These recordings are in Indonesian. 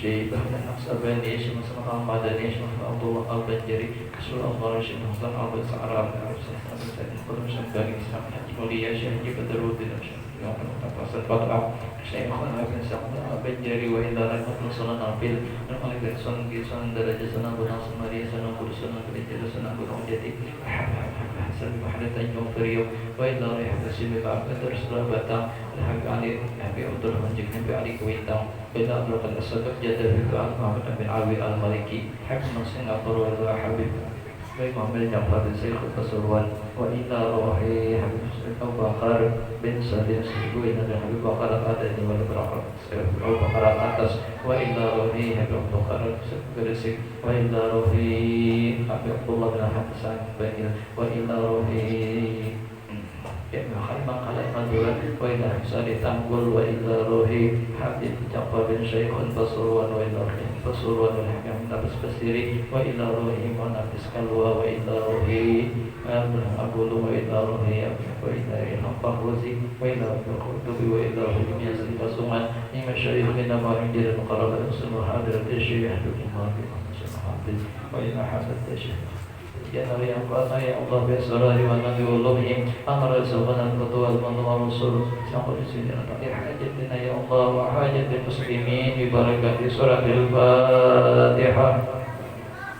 الشيء بحنا أحسابان إيش مثلا قام بعد إيش مثلا الله قلب الجري كسر الله رشيد مثلا قلب سعران عرسان عرسان كل مشان باقي سام حجي موليا شيء حجي بدرود مشان يوم تفاصيل بطلع شيء مثلا هذا سام قلب الجري وإذا لم يكن صلاة نافل نقول لك سن كيسان درجة سنة بناس مريا سنة برسنا كريجة سنة بناس jadi حسب محلة يوم فريو وإذا ريح تسمي بعد درس رابطة الحق عليه نبي عبد الرحمن جك نبي علي كويتام إذا أدرك الأسباب جد في محمد بن علي المالكي حق نصين أطر ولا حبيب baik Muhammad yang pada Syekh Pasuruan wa ila rohi Habib Abu Bakar bin Salim Sibu ina dan Habib Bakar ada di mana berapa Abu Bakar atas wa ila rohi Habib Bakar Gresik wa ila rohi Habib Abdullah bin Hasan Banil wa ila rohi ya Muhammad kala Madura wa ila Sari Tanggul wa ila rohi Habib Ja'far bin Syekh Pasuruan wa ila rohi Pasuruan wa Hakam Nabis Basiri wa ila rohi Nabis Kalwa wa ila rohi Abu Lu wa ila rohi wa ila Nampah Rozi wa ila Qurtubi wa ila rohi Yasin Pasuman Imam Syarif bin Namarin Jiran Muqarabah Muslim Hadirat Syekh Ahmad bin Muhammad wa ila Hasad Syekh Ya Nabi yang kuasa ya Allah biasarari wa nabi ulumihim amara subhanan ketua al-mandu rasul sampai di sini ya hajatina ya Allah wa hajatil muslimin bi barakati suratil Fatihah.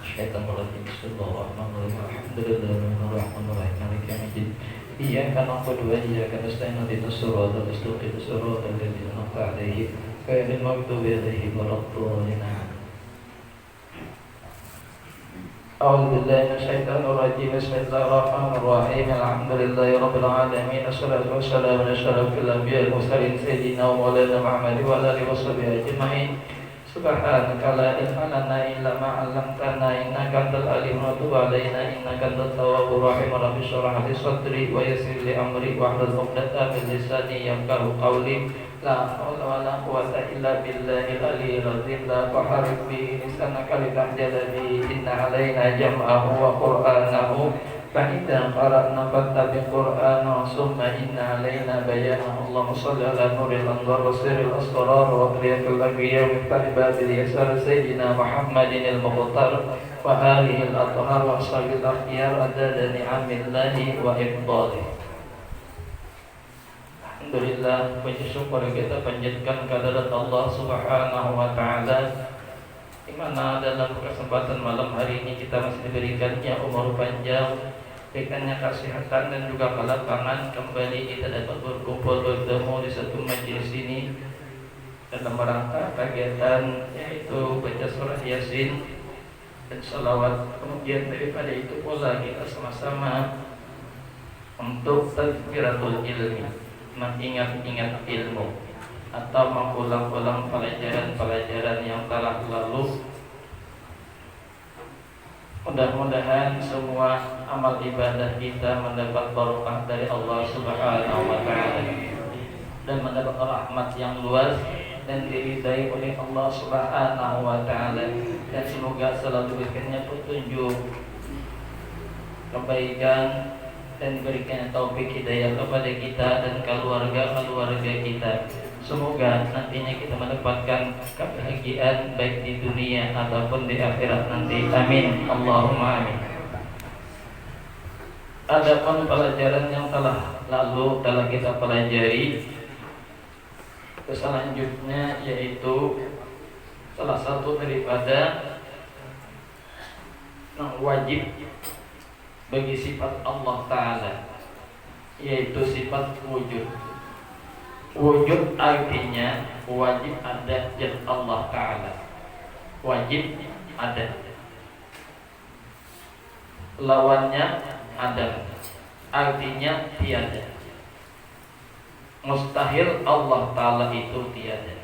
Syaitan rajim bismillahirrahmanirrahim alhamdulillahirrahmanirrahim maliki yaumiddin iyyaka na'budu wa iyyaka nasta'in ihdinas siratal mustaqim siratal ladzina an'amta 'alaihim ghairil maghdubi 'alaihim waladdallin. أعوذ بالله من الشيطان الرجيم بسم الله الرحمن الرحيم الحمد لله رب العالمين الصلاة والسلام على أشرف الأنبياء والمرسلين سيدنا ومولانا محمد وعلى آله وصحبه أجمعين سبحانك لا علم لنا إلا ما علمتنا إنك أنت العليم وتب علينا إنك أنت التواب الرحيم رب اشرح لي صدري ويسر لي أمري واحلل عقدة من لساني يفقهوا قولي لا حول ولا قوة إلا بالله العلي العظيم لا تحرك به لسانك لتعجل به إن علينا جمعه وقرآنه فإذا قرأنا فاتبع قرآنه ثم إن علينا بيانه اللهم صل على نور الأنوار وسر الأسرار وأقرية الأنبياء ومفتاح باب اليسار سيدنا محمد المختار وآله الأطهار وأصحابه الأخيار عدد نعم الله وإفضاله. Alhamdulillah, puji syukur kita panjatkan kehadirat Allah Subhanahu wa taala, di mana dalam kesempatan malam hari ini kita masih diberikannya umur panjang, diberikannya kesehatan dan juga kelapangan, kembali kita dapat berkumpul bertemu di satu majelis ini dalam rangka kegiatan yaitu baca surah Yasin dan salawat. Kemudian daripada itu pula kita sama-sama untuk tadzkiratul ilmi, mengingat-ingat ilmu atau mengulang-ulang pelajaran-pelajaran yang telah lalu. Mudah-mudahan semua amal ibadah kita mendapat barokah dari Allah Subhanahu wa taala dan mendapat rahmat yang luas dan diridai oleh Allah Subhanahu wa taala, dan semoga selalu diberikannya petunjuk, kebaikan dan diberikan taufik hidayah kepada kita dan keluarga-keluarga kita. Semoga nantinya kita mendapatkan kebahagiaan baik di dunia ataupun di akhirat nanti. Amin. Allahumma amin. Adapun pelajaran yang telah lalu telah kita pelajari, selanjutnya yaitu salah satu daripada wajib bagi sifat Allah Ta'ala, yaitu sifat wujud. Wujud artinya wajib ada zat Allah Ta'ala, wajib ada. Lawannya ada, artinya tiada. Mustahil Allah Ta'ala itu tiada.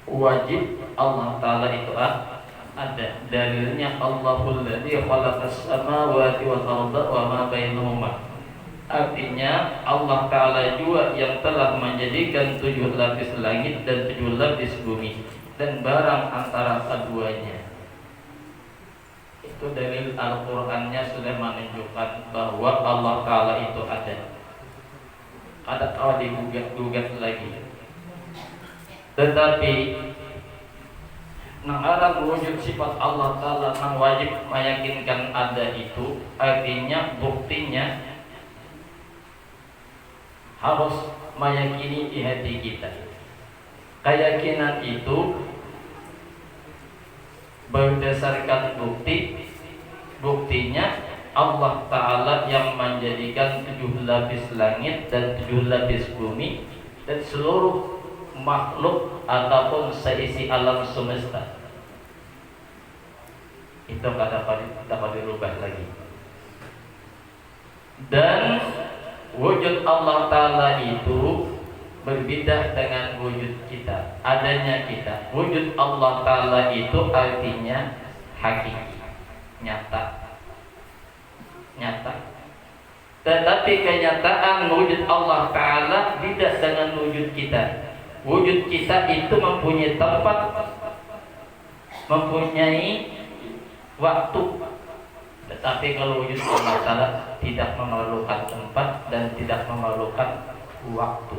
Wajib Allah Ta'ala itu ada. Dalilnya Allahul ladzi khalaqas samawati wal arda wa ma bainahuma. Artinya Allah Ta'ala juga yang telah menjadikan 7 lapis langit dan 7 lapis bumi dan barang antara keduanya. Itu dalil Al-Qur'annya sudah menunjukkan bahwa Allah Ta'ala itu ada. Ada tahu digugat lagi. Tetapi Nang aran wujud sifat Allah Ta'ala nang wajib meyakinkan ada itu, artinya buktinya harus meyakini di hati kita. Keyakinan itu berdasarkan bukti. Buktinya Allah Ta'ala yang menjadikan 7 lapis langit dan 7 lapis bumi dan seluruh makhluk ataupun seisi alam semesta. Itu dapat dirubah lagi. Dan wujud Allah Ta'ala itu berbeda dengan wujud kita, adanya kita. Wujud Allah Ta'ala itu artinya hakiki, nyata. Tetapi kenyataan wujud Allah Ta'ala tidak dengan wujud kita. Wujud kita itu mempunyai tempat, mempunyai waktu. Tetapi kalau wujud Allah Ta'ala tidak memerlukan tempat dan tidak memerlukan waktu.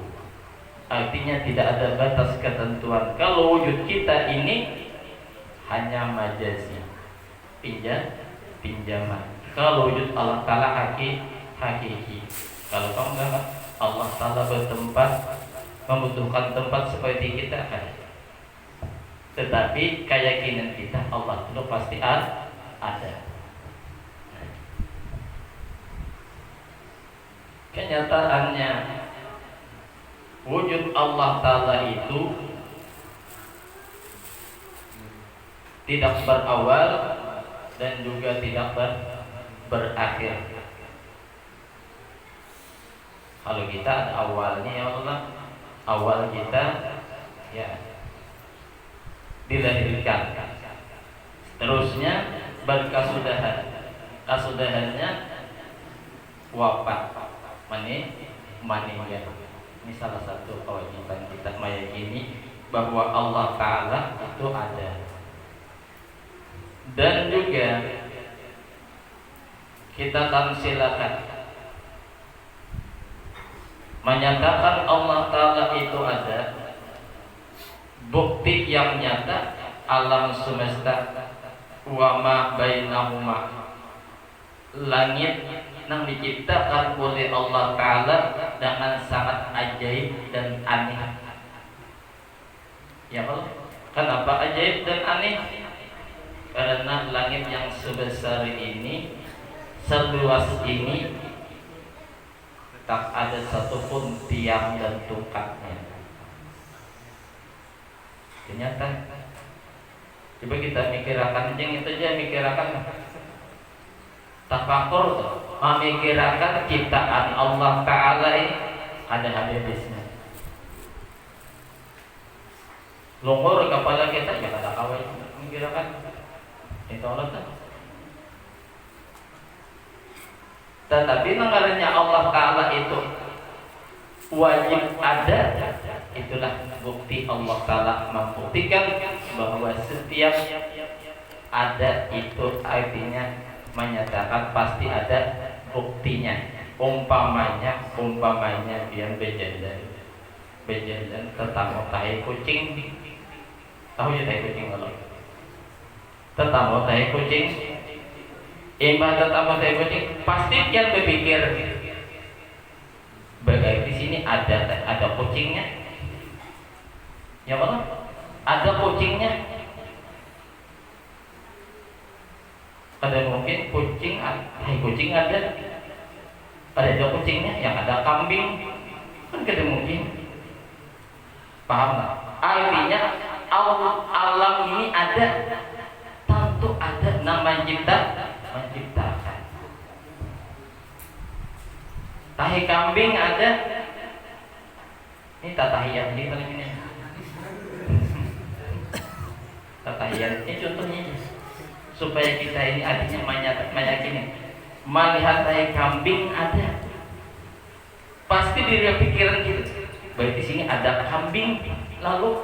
Artinya tidak ada batas ketentuan. Kalau wujud kita ini hanya majazi, pinjaman. Kalau wujud Allah Ta'ala hakiki. Kalau kamu enggak, Allah Ta'ala bertempat, membutuhkan tempat seperti kita kan. Tetapi keyakinan kita Allah itu pasti ada. Kenyataannya wujud Allah Ta'ala itu tidak berawal dan juga tidak berakhir. Kalau kita ada awalnya, ya Allah, awal kita ya dilahirkan, terusnya berkasudahan, kasudahannya wafat, meninggal. Ini salah satu kewajiban kita meyakini bahwa Allah Ta'ala itu ada. Dan juga kita tamsilakan, menyatakan Allah Ta'ala itu ada. Bukti yang nyata alam semesta wa ma bainahuma, langit yang diciptakan oleh Allah Ta'ala dengan sangat ajaib dan aneh. Ya Allah, kenapa ajaib dan aneh? Karena langit yang sebesar ini, seluas ini, tak ada satupun tiang dan tungkatnya. Ternyata, coba kita mikirkan, yang itu aja mikirkan. Tafakur tuh, memikirkan ciptaan Allah Ta'ala ini ada habisnya. Lumpur kepala kita ya ada kawin, mikirkan itu Allah tuh. Tetapi mengarahnya Allah Ta'ala itu wajib ada. Itulah bukti Allah Ta'ala membuktikan bahwa setiap ada itu artinya menyatakan pasti ada buktinya. Umpamanya biar bejalan tetamu tahi kucing. Tahu ya tahi kucing kalau tetamu tahi kucing, imbah tetamu tahi kucing, pasti dia berpikir berarti di sini ada kucingnya. Ya Allah, ada kucingnya. Ada mungkin kucing ada kucingnya, yang ada kambing, kan kada mungkin. Paham nggak? Artinya alam ini ada, tentu ada nama menciptakan. Tahi kambing ada, ini tatahiyat ini paling ini. Tatahiyat ini contohnya supaya kita ini artinya meyakini. Melihat tahi kambing ada, pasti di pikiran kita, berarti sini ada kambing. Lalu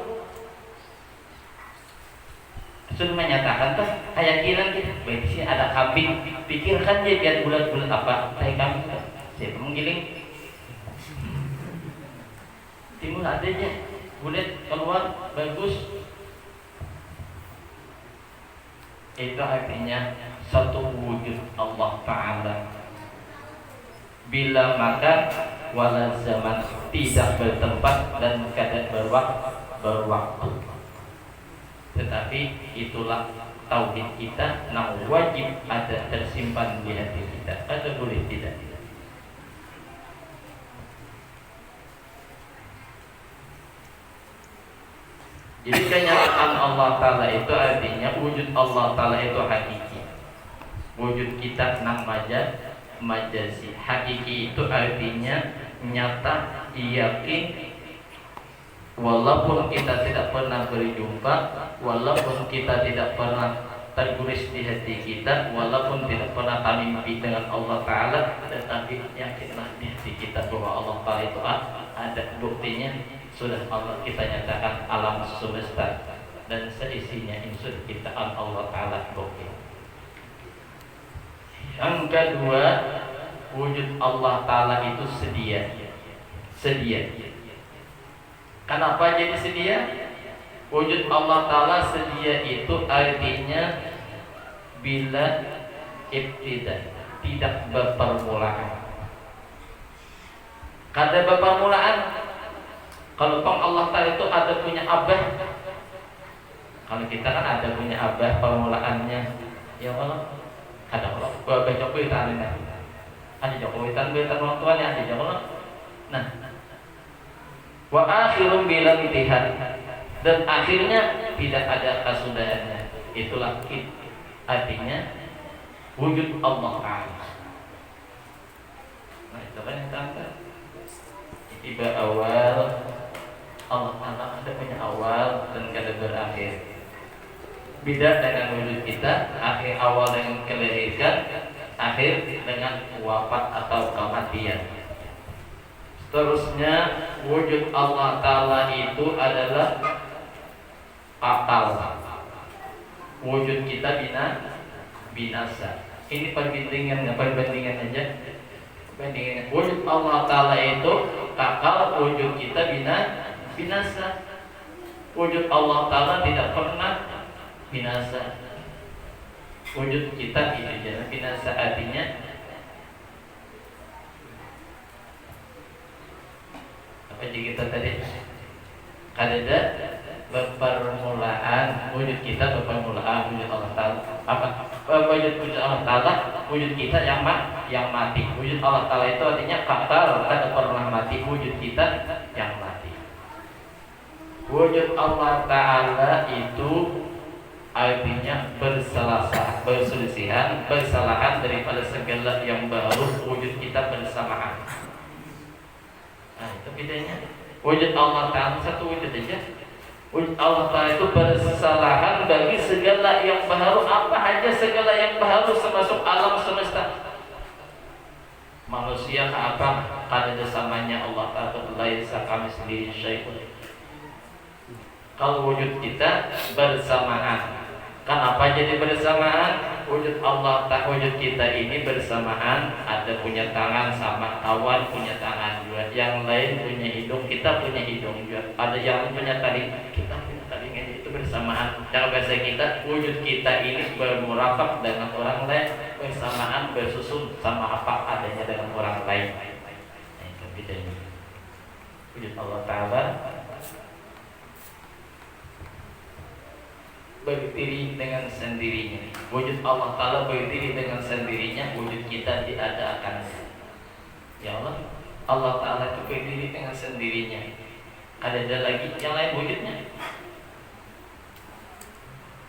sudah menyatakan tuh keyakinan kita, berarti sini ada kambing. Pikirkan dia biar bulat-bulat apa tahi kambing. Siapa menggiling? Timbul ada aja bulat keluar bagus. Itu artinya satu wujud Allah Ta'ala. Bila makan wala zaman, tidak bertempat dan kadang berwaktu. Tetapi itulah tauhid kita, nah wajib ada tersimpan di hati kita. Ada boleh tidak? Jadi kenyataan Allah Ta'ala itu artinya wujud Allah Ta'ala itu hakiki. Wujud kita nang majazi. Hakiki itu artinya nyata, yakin. Walaupun kita tidak pernah berjumpa, walaupun kita tidak pernah tertulis di hati kita, walaupun tidak pernah kami mimpi dengan Allah Ta'ala, tetapi yakinlah di hati kita bahwa Allah Ta'ala itu ada. Buktinya sudah Allah kita nyatakan alam semesta dan seisinya insur kita Allah Ta'ala bukti. Yang kedua, wujud Allah Ta'ala itu sedia. Kenapa jadi sedia? Wujud Allah Ta'ala sedia itu artinya bila ibtidah, tidak berpermulaan. Kada berpermulaan. Kalau Allah Ta'ala itu ada punya abah. Kalau kita kan ada punya abah permulaannya. Ya Allah, ada Allah. Abah Jokowi tak ada. Ada Jokowi tak ada orang tuanya, ada Jokowi. Nah, wa akhirun bila intihad, dan akhirnya tidak ada kesudahannya. Itulah artinya wujud Allah Ta'ala. Nah, itu kan yang tanda tiba awal. Allah Ta'ala ada punya awal dan kada berakhir. Beda dengan wujud kita, akhir awal dengan kelahiran, akhir dengan wafat atau kematian. Seterusnya wujud Allah Ta'ala itu adalah akal. Wujud kita binasa. Ini perbandingan aja. Perbandingan. Wujud Allah Ta'ala itu akal, wujud kita binasa. Wujud Allah Ta'ala tidak pernah binasa. Wujud kita itu jangan binasa, artinya apa yang kita tadi? Kada berpermulaan. Wujud kita berpermulaan. Wujud Allah Ta'ala apa? Wujud Allah Ta'ala, wujud kita yang mati. Wujud Allah Ta'ala itu artinya kakal, kada pernah mati. Wujud kita yang mati. Wujud Allah Ta'ala itu artinya berselisihan, bersalahan daripada segala yang baru. Wujud kita bersamaan. Nah, itu bedanya. Wujud Allah Ta'ala satu wujud aja. Wujud Allah Ta'ala itu bersalahan bagi segala yang baru. Apa aja segala yang baru, termasuk alam semesta. Manusia apa? Kada samanya Allah Ta'ala, laisa kamitslihi syai'un. Kalau wujud kita bersamaan. Kenapa jadi bersamaan? Wujud Allah Ta'ala, wujud kita ini bersamaan. Ada punya tangan sama kawan punya tangan juga. Yang lain punya hidung, kita punya hidung juga. Ada yang punya taring, kita punya taring. Itu bersamaan. Dalam bahasa kita, wujud kita ini bermurakab dengan orang lain, bersamaan, bersusun sama apa adanya dengan orang lain. Nah, itu bedanya. Wujud Allah Ta'ala berdiri dengan sendirinya. Wujud Allah Ta'ala berdiri dengan sendirinya. Wujud kita diadakan. Ya Allah, Allah Ta'ala itu berdiri dengan sendirinya. Ada lagi yang lain wujudnya.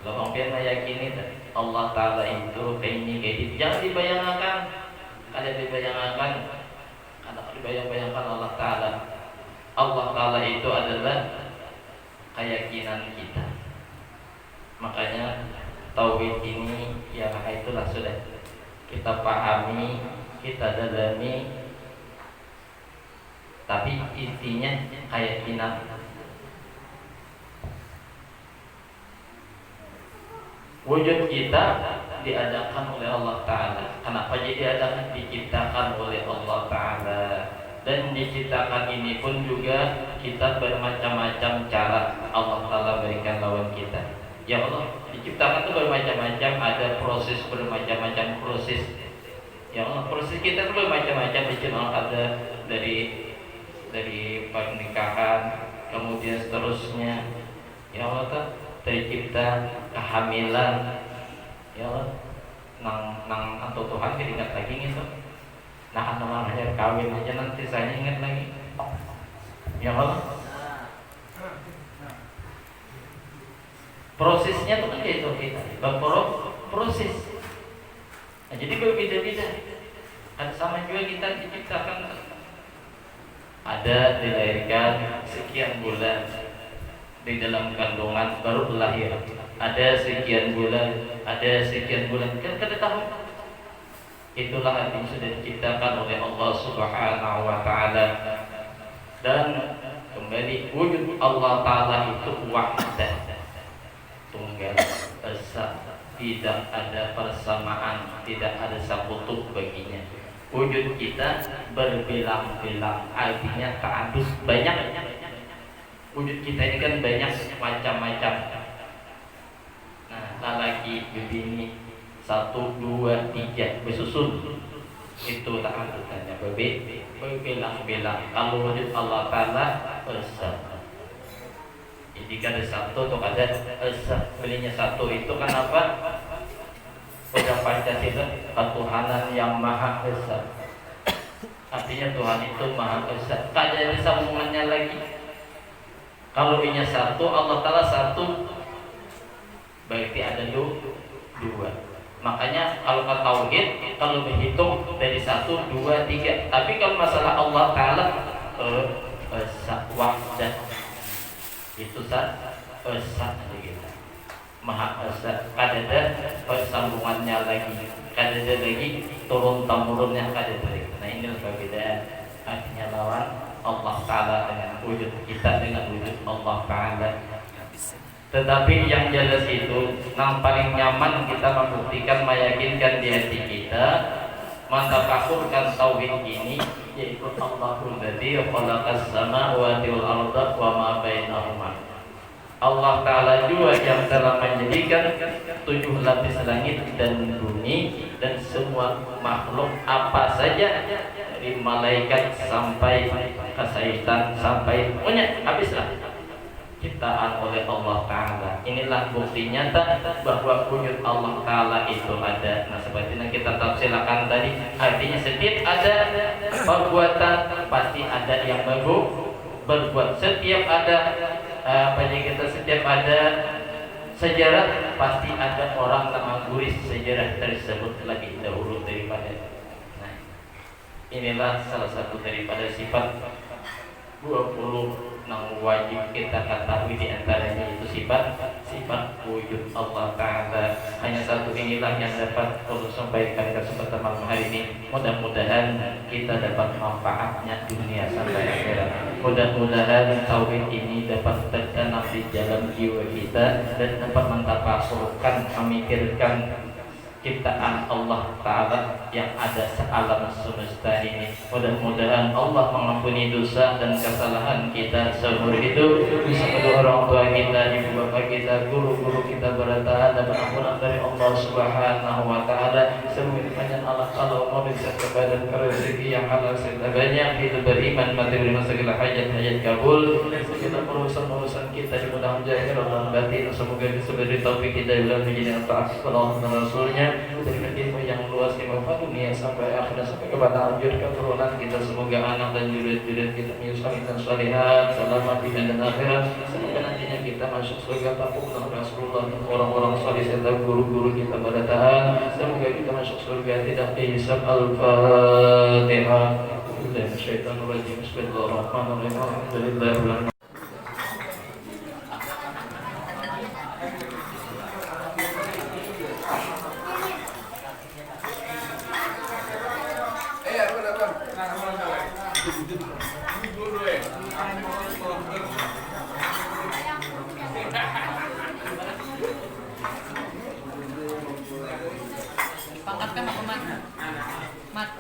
Kalau orang meyakini Allah Ta'ala itu kayak ini. Jangan dibayangkan. Ada dibayangkan. Ada dibayangkan Allah Ta'ala. Allah Ta'ala itu adalah keyakinan kita. Makanya tauhid ini ya itulah sudah kita pahami, kita dalami, tapi intinya keyakinan. Wujud kita diadakan oleh Allah Ta'ala. Kenapa jadi diadakan? Diciptakan oleh Allah Ta'ala. Dan diciptakan ini pun juga kita bermacam-macam cara Allah Ta'ala berikan lawan kita. Ya Allah, diciptakan itu bermacam-macam, ada proses bermacam-macam proses. Ya Allah, proses kita itu bermacam-macam, ada dari pernikahan, kemudian seterusnya. Ya Allah, tercipta kehamilan. Ya Allah, nang atau Tuhan ingat lagi gitu. Nah, namanya kawin aja nanti saya ingat lagi. Ya Allah, prosesnya itu kan kayak itu kita proses. Nah, jadi berbeda-beda. Ada sama juga kita diciptakan, ada dilahirkan sekian bulan di dalam kandungan baru lahir, ada sekian bulan, kan kada tahu. Itulah yang sudah diciptakan oleh Allah Subhanahu wa taala. Dan kembali wujud Allah taala itu wahdah, tunggal esa, tidak ada persamaan, tidak ada sekutu baginya. Wujud kita berbilang-bilang, artinya ta'adud, banyak. Wujud kita ini kan banyak macam-macam. Nah, lagi begini 1, 2, 3 bersusun, itu ta'adudannya berbilang-bilang. Kalau wujud Allah Ta'ala esa, jadi ada satu atau ada esa, belinya satu itu kan apa? Udah Pancasila, ketuhanan yang Maha Esa. Artinya Tuhan itu Maha Esa. Tak ada sambungannya lagi. Kalau inya satu, Allah Ta'ala satu, berarti ada dua. Makanya kalau ke tauhid, kalau berhitung dari 1, 2, 3. Tapi kalau masalah Allah Ta'ala Esa wahdah, itu Esa gitu. Maha Esa, kadada persambungannya lagi, kadada lagi turun temurunnya kadada lagi. Nah, inilah perbedaan. Artinya lawan Allah Ta'ala dengan wujud kita dengan wujud Allah Ta'ala. Tetapi yang jelas itu, yang paling nyaman kita membuktikan, meyakinkan di hati kita, mentafakkurkan tauhid ini, yaitu Allahul ladzi khalaqas samawati wal arda wa ma bainahuma. Allah Ta'ala juga yang telah menjadikan 7 lapis langit dan bumi dan semua makhluk apa saja, dari malaikat sampai kesaitan sampai pokoknya habislah ciptaan oleh Allah Ta'ala. Inilah bukti nyata bahwa wujud Allah Ta'ala itu ada. Nah, seperti yang kita tafsirkan tadi, artinya setiap ada perbuatan pasti ada yang berbuat. Setiap ada setiap ada sejarah pasti ada orang yang mengguris sejarah tersebut lebih dahulu daripada. Nah, inilah salah satu daripada sifat 20 yang wajib kita ketahui, di antaranya itu sifat wujud Allah Ta'ala. Hanya satu inilah yang dapat perlu sampaikan kesempatan malam hari ini. Mudah-mudahan kita dapat manfaatnya dunia sampai akhirat. Mudah-mudahan tauhid ini dapat tertanam di dalam jiwa kita dan dapat mentafakkurkan, memikirkan ciptaan Allah Ta'ala yang ada sealam semesta ini. Mudah-mudahan Allah mengampuni dosa dan kesalahan kita seumur hidup. Kedua orang tua kita, ibu bapak kita, guru-guru kita bertahan dan ampunan dari Allah Subhanahu wa Ta'ala. Semoga panjang Allah Ta'ala umur dan rezeki yang halal serta banyak, hidup beriman, mati beriman, segala hajat kabul, segala urusan-urusan kita dimudahkan jahil Allah batin. Semoga bisa beri taufik kita dalam menjadi taat Allah dan Rasulnya, berikan ilmu yang luas di manfaat dunia sampai akhirat, sampai kepada anjur keturunan kita. Semoga anak dan jurid-jurid kita menyusulkan salihat selamat di dan akhirat. Semoga nantinya kita masuk surga tampuk dengan Rasulullah dan orang-orang salih serta guru-guru kita bertahan. Semoga kita masuk surga tidak dihisab. Al-Fatihah. Bismillahirrahmanirrahim. Alhamdulillah. Pangkat kan apa mat? Mat.